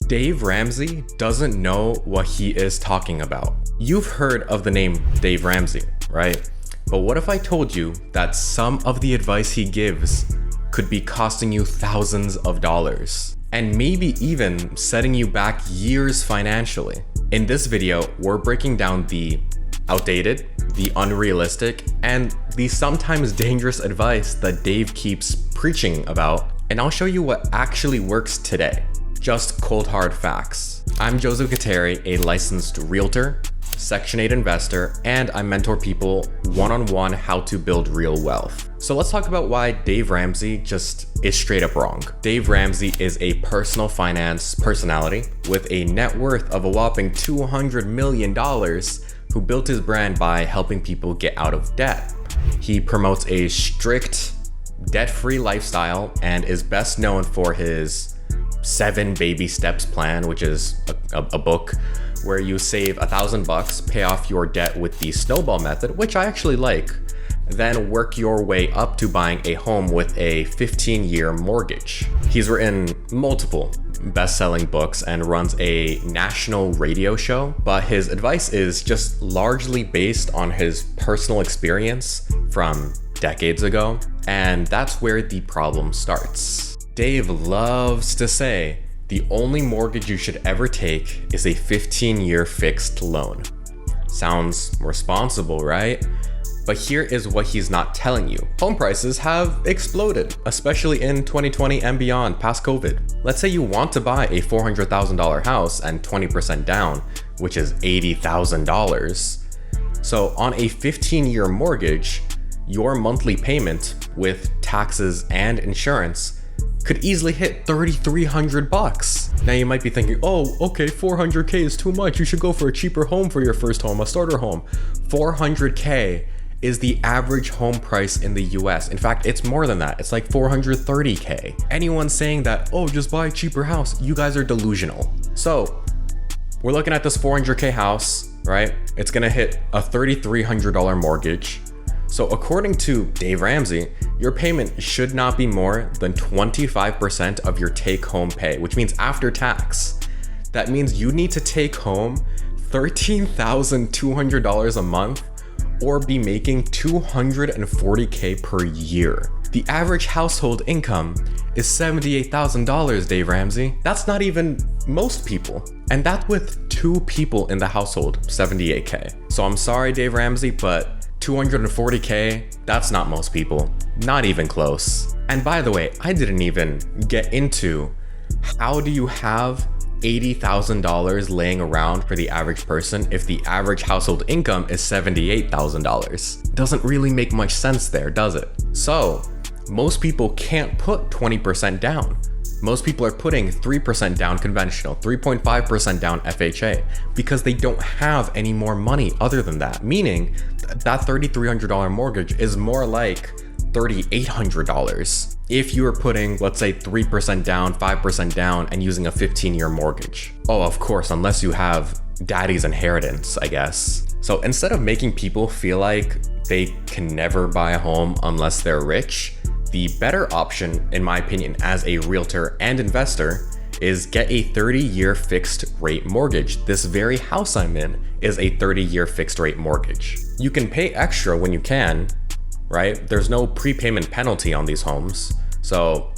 Dave Ramsey doesn't know what he is talking about. You've heard of the name Dave Ramsey, right? But what if I told you that some of the advice he gives could be costing you thousands of dollars, and maybe even setting you back years financially? In this video, we're breaking down the outdated, the unrealistic, and the sometimes dangerous advice that Dave keeps preaching about, and I'll show you what actually works today. Just cold hard facts. I'm Joseph Khateri, a licensed realtor, Section 8 investor, and I mentor people one-on-one how to build real wealth. So let's talk about why Dave Ramsey just is straight up wrong. Dave Ramsey is a personal finance personality with a net worth of a whopping $200 million who built his brand by helping people get out of debt. He promotes a strict, debt-free lifestyle and is best known for his 7 Baby Steps plan, which is a book where you save $1,000, pay off your debt with the snowball method, which I actually like, then work your way up to buying a home with a 15-year mortgage. He's written multiple best-selling books and runs a national radio show, but his advice is just largely based on his personal experience from decades ago, and that's where the problem starts. Dave loves to say the only mortgage you should ever take is a 15-year fixed loan. Sounds responsible, right? But here is what he's not telling you. Home prices have exploded, especially in 2020 and beyond, past COVID. Let's say you want to buy a $400,000 house and 20% down, which is $80,000. So on a 15-year mortgage, your monthly payment with taxes and insurance could easily hit $3,300. Now you might be thinking, oh, okay, $400K is too much. You should go for a cheaper home for your first home, a starter home. $400K is the average home price in the US. In fact, it's more than that. It's like $430K. Anyone saying that, oh, just buy a cheaper house, you guys are delusional. So we're looking at this $400K house, right? It's gonna hit a $3,300 mortgage. So according to Dave Ramsey, your payment should not be more than 25% of your take-home pay, which means after tax. That means you need to take home $13,200 a month or be making $240K per year. The average household income is $78,000, Dave Ramsey. That's not even most people. And that's with 2 people in the household, $78K. So I'm sorry, Dave Ramsey, but $240K, that's not most people, not even close. And by the way, I didn't even get into how do you have $80,000 laying around for the average person if the average household income is $78,000? Doesn't really make much sense there, does it? So most people can't put 20% down. Most people are putting 3% down conventional, 3.5% down FHA, because they don't have any more money other than that. Meaning that $3,300 mortgage is more like $3,800 if you were putting, let's say, 3% down, 5% down, and using a 15-year mortgage. Oh, of course, unless you have daddy's inheritance, I guess. So instead of making people feel like they can never buy a home unless they're rich, the better option, in my opinion, as a realtor and investor, is get a 30-year fixed rate mortgage. This very house I'm in is a 30-year fixed rate mortgage. You can pay extra when you can, right? There's no prepayment penalty on these homes, so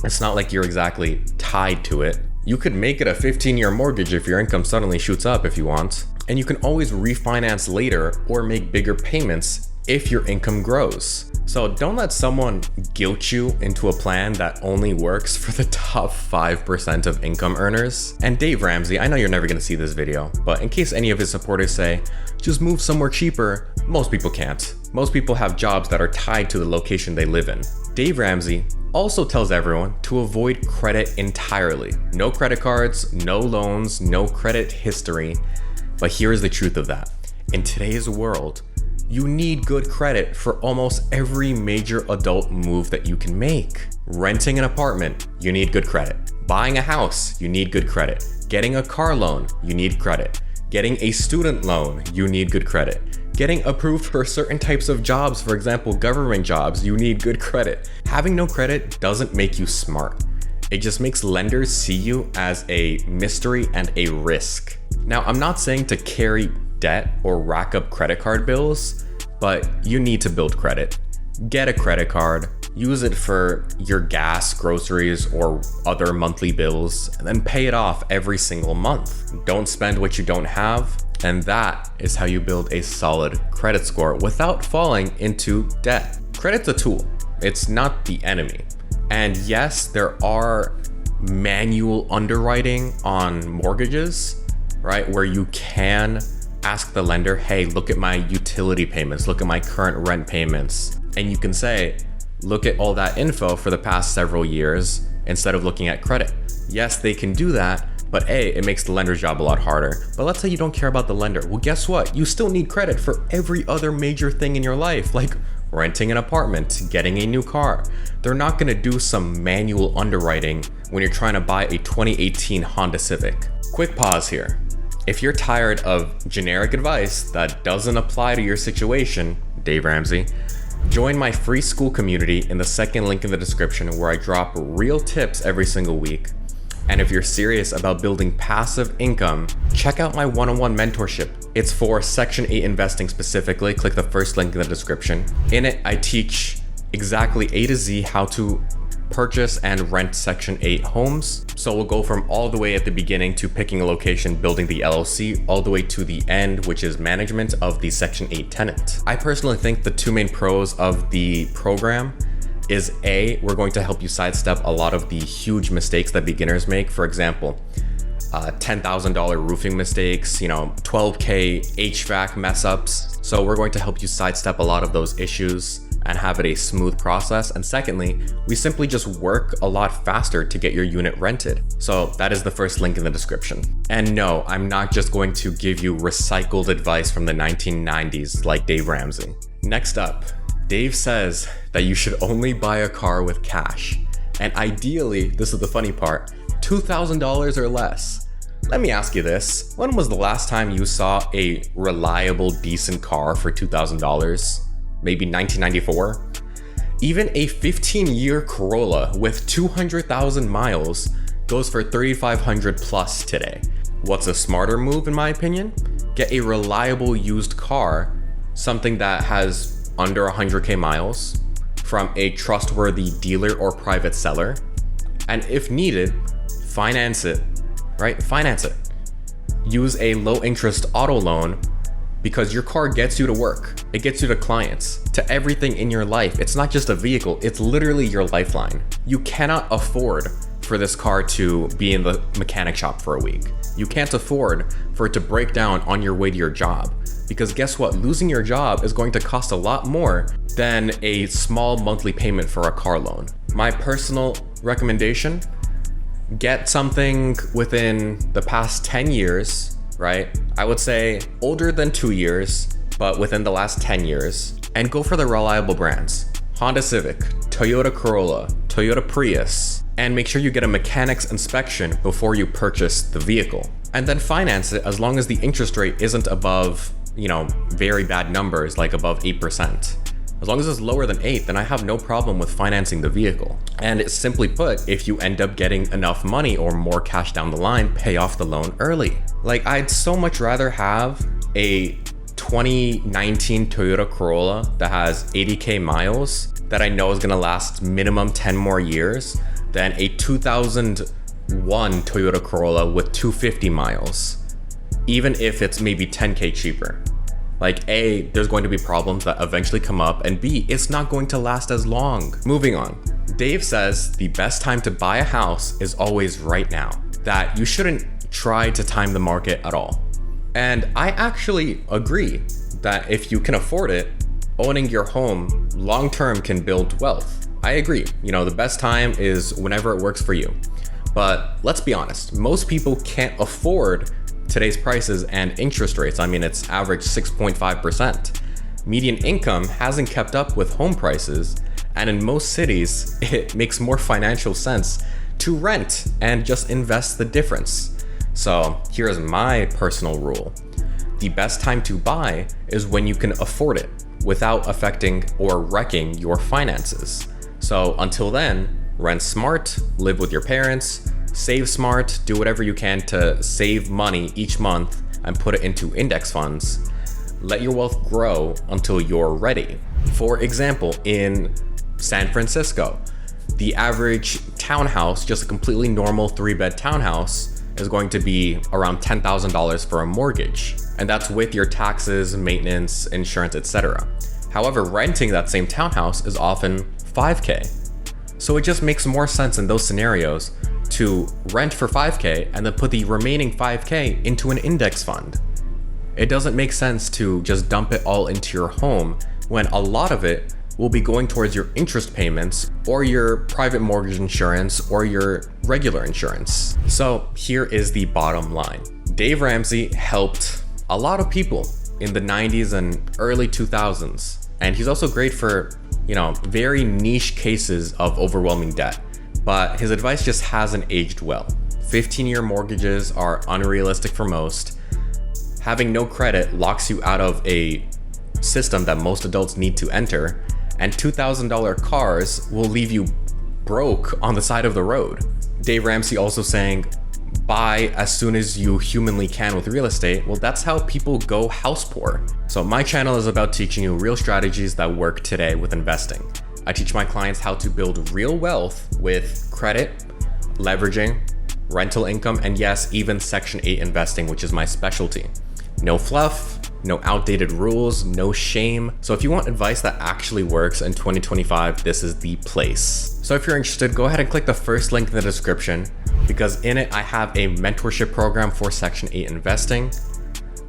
it's not like you're exactly tied to it. You could make it a 15-year mortgage if your income suddenly shoots up if you want, and you can always refinance later or make bigger payments if your income grows. So don't let someone guilt you into a plan that only works for the top 5% of income earners. And Dave Ramsey, I know you're never gonna see this video, but in case any of his supporters say, just move somewhere cheaper, most people can't. Most people have jobs that are tied to the location they live in. Dave Ramsey also tells everyone to avoid credit entirely. No credit cards, no loans, no credit history. But here's the truth of that. In today's world, you need good credit for almost every major adult move that you can make. Renting an apartment, you need good credit. Buying a house, you need good credit. Getting a car loan, you need credit. Getting a student loan, you need good credit. Getting approved for certain types of jobs, for example, government jobs, you need good credit. Having no credit doesn't make you smart. It just makes lenders see you as a mystery and a risk. Now, I'm not saying to carry debt or rack up credit card bills, but you need to build credit. Get a credit card, use it for your gas, groceries, or other monthly bills, and then pay it off every single month. Don't spend what you don't have, and that is how you build a solid credit score without falling into debt. Credit's a tool, it's not the enemy. And yes, there are manual underwriting on mortgages, right? Where you can ask the lender, hey, look at my utility payments, look at my current rent payments. And you can say, look at all that info for the past several years instead of looking at credit. Yes, they can do that, but it makes the lender's job a lot harder. But let's say you don't care about the lender. Well, guess what? You still need credit for every other major thing in your life, like renting an apartment, getting a new car. They're not gonna do some manual underwriting when you're trying to buy a 2018 Honda Civic. Quick pause here. If you're tired of generic advice that doesn't apply to your situation, Dave Ramsey, join my free school community in the second link in the description, where I drop real tips every single week. And if you're serious about building passive income, check out my one-on-one mentorship. It's for Section 8 investing specifically. Click the first link in the description. In it, I teach exactly A to Z how to purchase and rent Section 8 homes. So we'll go from all the way at the beginning to picking a location, building the LLC, all the way to the end, which is management of the Section 8 tenant. I personally think the two main pros of the program is we're going to help you sidestep a lot of the huge mistakes that beginners make. For example, $10,000 roofing mistakes, $12K HVAC mess ups. So we're going to help you sidestep a lot of those issues and have it a smooth process. And secondly, we simply just work a lot faster to get your unit rented. So that is the first link in the description. And no, I'm not just going to give you recycled advice from the 1990s like Dave Ramsey. Next up, Dave says that you should only buy a car with cash. And ideally, this is the funny part, $2,000 or less. Let me ask you this. When was the last time you saw a reliable, decent car for $2,000? Maybe 1994? Even a 15-year Corolla with 200,000 miles goes for $3,500 plus today. What's a smarter move in my opinion? Get a reliable used car, something that has under 100K miles from a trustworthy dealer or private seller. And if needed, finance it, right? Finance it. Use a low interest auto loan, because your car gets you to work. It gets you to clients, to everything in your life. It's not just a vehicle, it's literally your lifeline. You cannot afford for this car to be in the mechanic shop for a week. You can't afford for it to break down on your way to your job. Because guess what? Losing your job is going to cost a lot more than a small monthly payment for a car loan. My personal recommendation, get something within the past 10 years, right? I would say older than 2 years, but within the last 10 years, and go for the reliable brands. Honda Civic, Toyota Corolla, Toyota Prius, and make sure you get a mechanic's inspection before you purchase the vehicle. And then finance it as long as the interest rate isn't above, very bad numbers, like above 8%. As long as it's lower than 8, then I have no problem with financing the vehicle. And simply put, if you end up getting enough money or more cash down the line, pay off the loan early. Like, I'd so much rather have a 2019 Toyota Corolla that has 80K miles that I know is gonna last minimum 10 more years than a 2001 Toyota Corolla with 250 miles. Even if it's maybe 10K cheaper. Like, A, there's going to be problems that eventually come up, and B, it's not going to last as long. Moving on. Dave says the best time to buy a house is always right now, that you shouldn't try to time the market at all. And I actually agree that if you can afford it, owning your home long-term can build wealth. I agree. The best time is whenever it works for you. But let's be honest, most people can't afford today's prices and interest rates. I mean, it's average 6.5%. Median income hasn't kept up with home prices, and in most cities, it makes more financial sense to rent and just invest the difference. So here's my personal rule. The best time to buy is when you can afford it without affecting or wrecking your finances. So until then, Rent smart, live with your parents, save smart, do whatever you can to save money each month and put it into index funds. Let your wealth grow until you're ready. For example, in San Francisco, the average townhouse, just a completely normal 3-bed townhouse, is going to be around $10,000 for a mortgage. And that's with your taxes, maintenance, insurance, etc. However, renting that same townhouse is often $5K. So it just makes more sense in those scenarios to rent for $5K and then put the remaining $5K into an index fund. It doesn't make sense to just dump it all into your home when a lot of it will be going towards your interest payments or your private mortgage insurance or your regular insurance. So here is the bottom line. Dave Ramsey helped a lot of people in the 90s and early 2000s. And he's also great for, very niche cases of overwhelming debt. But his advice just hasn't aged well. 15-year mortgages are unrealistic for most. Having no credit locks you out of a system that most adults need to enter. And $2,000 cars will leave you broke on the side of the road. Dave Ramsey also saying, buy as soon as you humanly can with real estate. Well, that's how people go house poor. So my channel is about teaching you real strategies that work today with investing. I teach my clients how to build real wealth with credit, leveraging, rental income, and yes, even Section 8 investing, which is my specialty. No fluff, no outdated rules, no shame. So if you want advice that actually works in 2025, this is the place. So if you're interested, go ahead and click the first link in the description, because in it I have a mentorship program for Section 8 investing,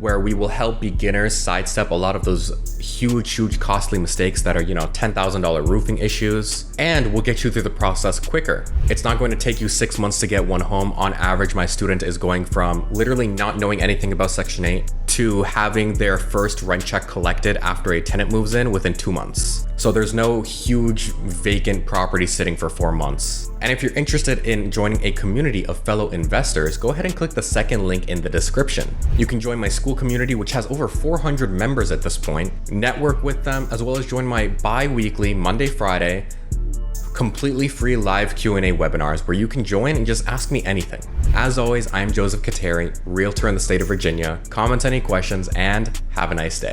where we will help beginners sidestep a lot of those huge costly mistakes that are, $10,000 roofing issues, and we'll get you through the process quicker. It's not going to take you 6 months to get one home. On average, my student is going from literally not knowing anything about Section 8 to having their first rent check collected after a tenant moves in within 2 months. So there's no huge vacant property sitting for 4 months. And if you're interested in joining a community of fellow investors, go ahead and click the second link in the description. You can join my school community, which has over 400 members at this point, network with them, as well as join my bi-weekly Monday, Friday, completely free live Q&A webinars where you can join and just ask me anything. As always, I am Joseph Khateri, realtor in the state of Virginia. Comment any questions and have a nice day.